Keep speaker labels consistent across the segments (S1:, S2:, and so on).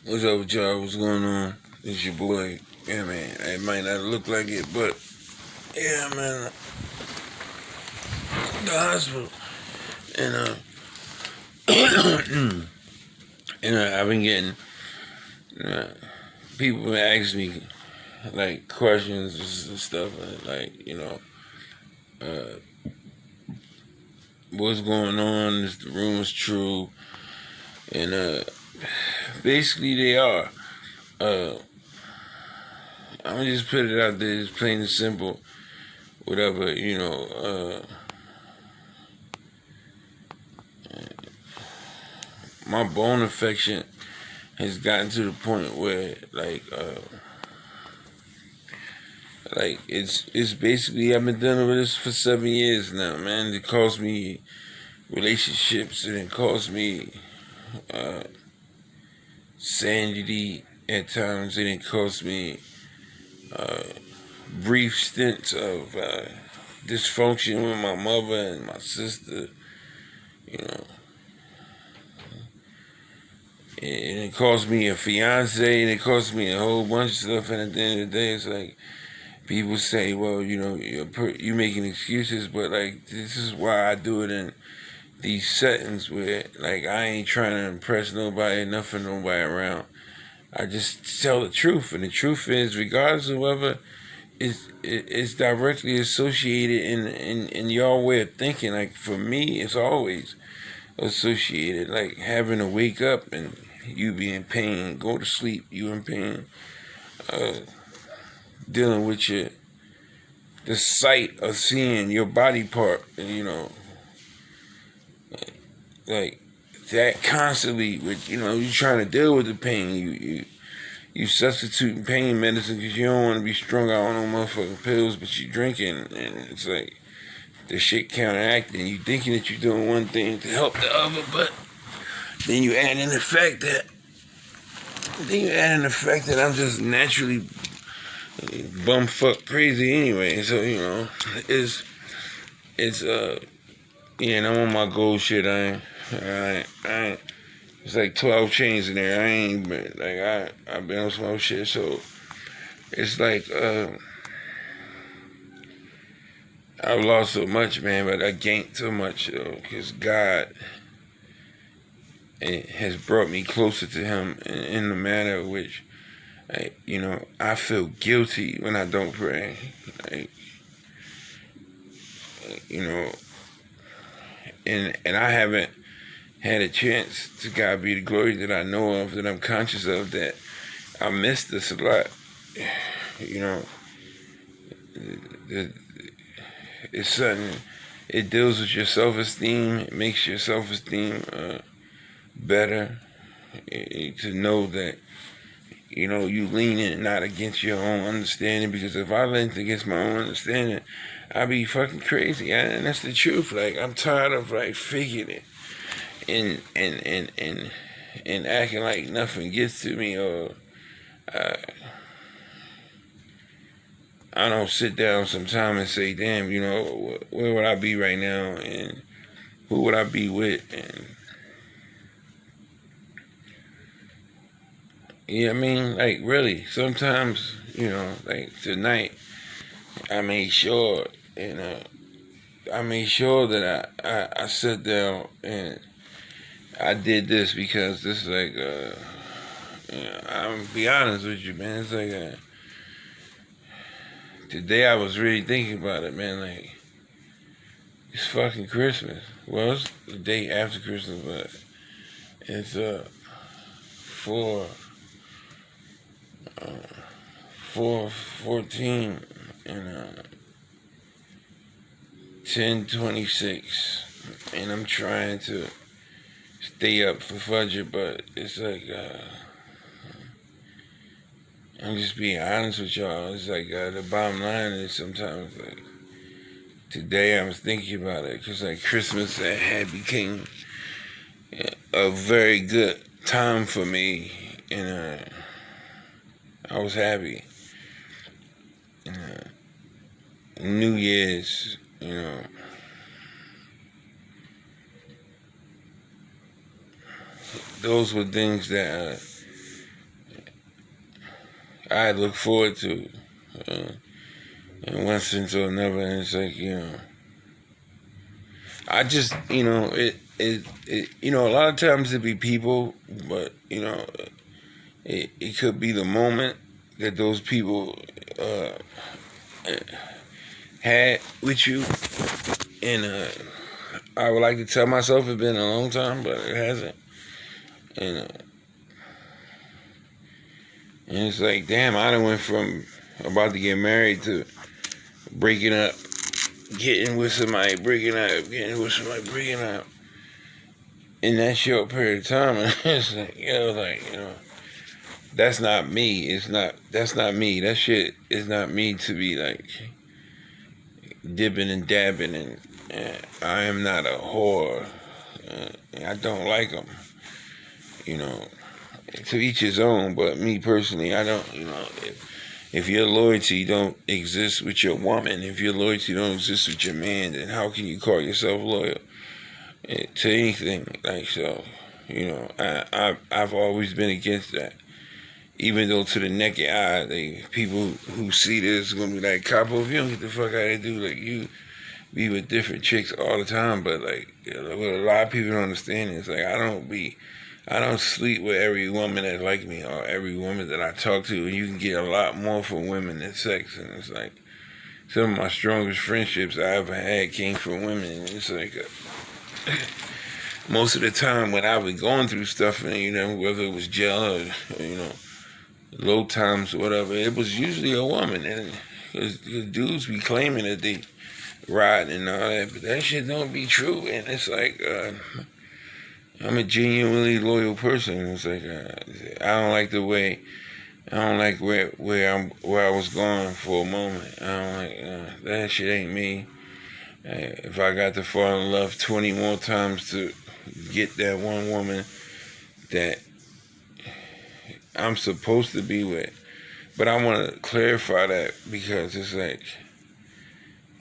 S1: What's up with y'all? What's going on? It's your boy. Yeah, man. It might not look like it, but yeah, man. The hospital. And I've been getting uh, people ask me like questions and stuff, like uh, what's going on? Is the rumors true? And basically they are. Uh, I'm gonna just put it out there, just plain and simple. Whatever, my bone infection has gotten to the point where it's basically I've been dealing with this for 7 years now, man. It cost me relationships and it cost me uh, sanity at times, and it cost me uh, brief stints of dysfunction with my mother and my sister, you know. And it cost me a fiance, and it cost me a whole bunch of stuff. And at the end of the day, it's like people say, "Well, you're making excuses," but like this is why I do it in these settings where like I ain't trying to impress nobody, nothing, nobody around. I just tell the truth, and the truth is, regardless of whether it's directly associated in your way of thinking. Like for me, it's always associated. Like having to wake up and you be in pain, go to sleep, you in pain, uh, dealing with the sight of seeing your body part, like that constantly. With you trying to deal with the pain, you substituting pain medicine because you don't want to be strung out on no motherfucking pills, but you drinking, and it's like the shit counteracting. You thinking that you're doing one thing to help the other, but then you add in the fact that I'm just naturally bumfuck crazy anyway. So it's yeah, and I'm on my gold shit. I ain't. It's like 12 chains in there. I ain't been like I've been on some other shit. So it's like I've lost so much, man, but I gained so much because God has brought me closer to Him in the manner of which I feel guilty when I don't pray. Like, you know, and I haven't had a chance, to God be the glory, that I know of, that I'm conscious of, that I miss this a lot. You know, the, it's something. It deals with your self-esteem. It makes your self-esteem better. To know that you lean in not against your own understanding. Because if I leaned against my own understanding, I'd be fucking crazy. And that's the truth. Like I'm tired of like faking it and acting like nothing gets to me, or uh, I don't sit down sometime and say, damn, where would I be right now, and who would I be with, and I mean, like really, sometimes, like tonight, I made sure, and I made sure that I sat down and I did this because this is like, I'm gonna be honest with you, man. It's like today I was really thinking about it, man. Like it's fucking Christmas. Well, it's the day after Christmas, but it's 4 4:14 and 10:26, and I'm trying to stay up for Fudger, but it's like I'm just being honest with y'all. It's like the bottom line is sometimes like today I was thinking about it because like Christmas had became a very good time for me, and I was happy. And, New Year's, those were things that I look forward to, in one sense or another. And it's like, I just, a lot of times it be people, but it could be the moment that those people had with you, and I would like to tell myself it's been a long time, but it hasn't, and it's like, damn, I done went from about to get married to breaking up, getting with somebody, breaking up, getting with somebody, breaking up, in that short period of time. And it's like, that's not me. That's not me. That shit is not me to be like dipping and dabbing, and I am not a whore. I don't like them, you know. To each his own, but me personally, I don't, if your loyalty don't exist with your woman, if your loyalty don't exist with your man, then how can you call yourself loyal to anything? Like, so, I've always been against that. Even though to the naked eye, people who see this are gonna be like, Capo, if you don't get the fuck out of here, dude, like, you be with different chicks all the time, but like, what a lot of people don't understand is like, I don't sleep with every woman that like me or every woman that I talk to. And you can get a lot more from women than sex. And it's like some of my strongest friendships I ever had came from women. And it's like most of the time when I was going through stuff, and whether it was jail or low times or whatever, it was usually a woman. And because dudes be claiming that they ride and all that, but that shit don't be true. And it's like I'm a genuinely loyal person. It's like I don't like the way, I don't like where I was going for a moment. I don't like that shit ain't me. If I got to fall in love 20 more times to get that one woman that I'm supposed to be with, but I want to clarify that because it's like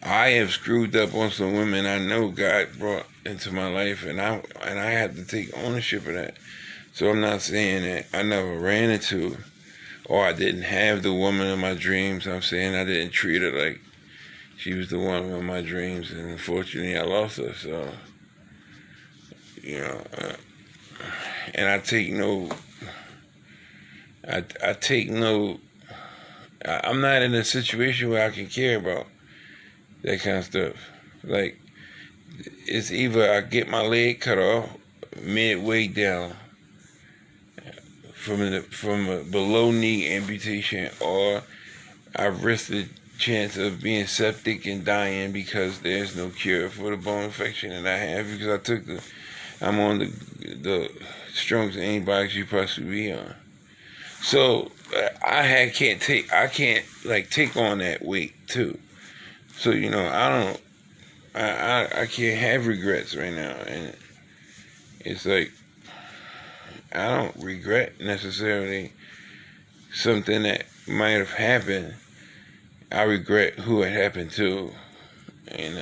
S1: I have screwed up on some women I know God brought into my life, and I have to take ownership of that. So I'm not saying that I never ran into or I didn't have the woman of my dreams. I'm saying I didn't treat her like she was the one of my dreams, and unfortunately I lost her. So, and I take no, I'm not in a situation where I can care about that kind of stuff. Like, it's either I get my leg cut off midway down from a below knee amputation, or I risk the chance of being septic and dying because there's no cure for the bone infection that I have because I'm on the strongest antibiotics you possibly be on. So I can't take on that weight too. So I can't have regrets right now, and it's like I don't regret necessarily something that might have happened. I regret who it happened to, and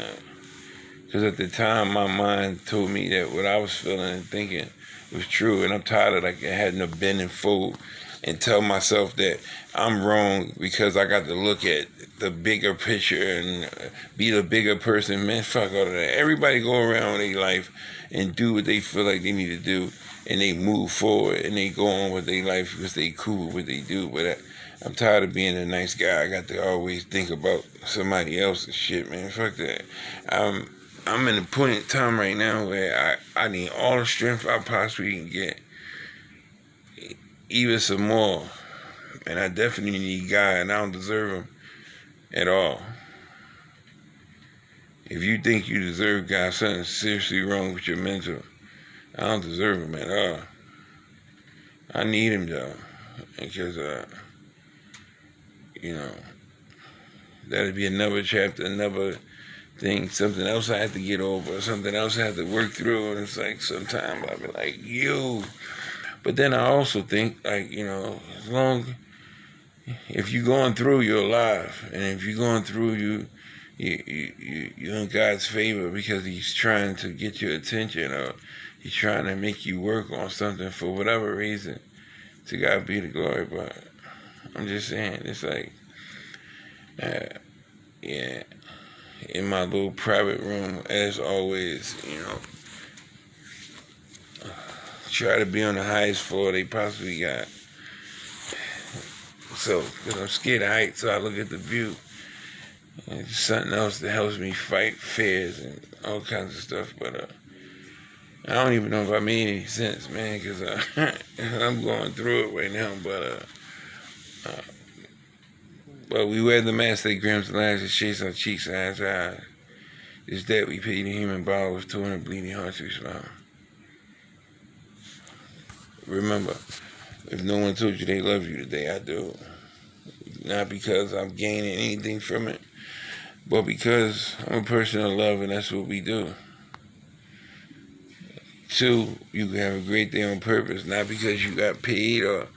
S1: because at the time my mind told me that what I was feeling and thinking was true, and I'm tired of having to bend and fold and tell myself that I'm wrong because I got to look at the bigger picture and be the bigger person. Man, fuck all of that. Everybody go around their life and do what they feel like they need to do, and they move forward and they go on with their life because they cool with what they do. But I'm tired of being a nice guy. I got to always think about somebody else's shit, man. Fuck that. I'm in a point in time right now where I need all the strength I possibly can get, even some more. And I definitely need God, and I don't deserve him at all. If you think you deserve God, something's seriously wrong with your mental. I don't deserve him at all. I need him though, because that'd be another chapter, another thing, something else I have to get over, something else I have to work through. And it's like sometimes I'll be like, but then I also think if you're going through, you're alive, and if you're going through, you're in God's favor because he's trying to get your attention, or he's trying to make you work on something for whatever reason. To God be the glory, but I'm just saying, it's like, yeah, in my little private room, as always, try to be on the highest floor they possibly got. So, because I'm scared of heights, so I look at the view. And it's something else that helps me fight fears and all kinds of stuff. But I don't even know if I made any sense, man, because I'm going through it right now. But we wear the mask that grims and lies and shades our cheeks and eyes our eyes. It's that we pay the human body with 200 bleeding hearts we smile. Remember, if no one told you they love you today, I do. Not because I'm gaining anything from it, but because I'm a person of love and that's what we do. 2, you can have a great day on purpose, not because you got paid or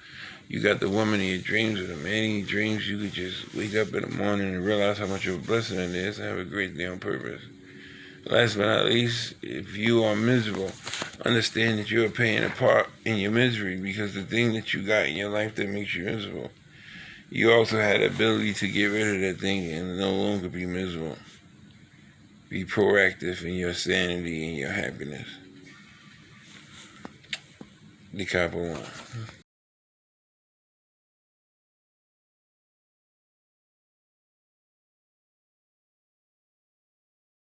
S1: you got the woman in your dreams or the man in your dreams. You could just wake up in the morning and realize how much of a blessing it is and have a great day on purpose. Last but not least, if you are miserable, understand that you're playing a part in your misery because the thing that you got in your life that makes you miserable, you also had the ability to get rid of that thing and no longer be miserable. Be proactive in your sanity and your happiness. Decopbo 1.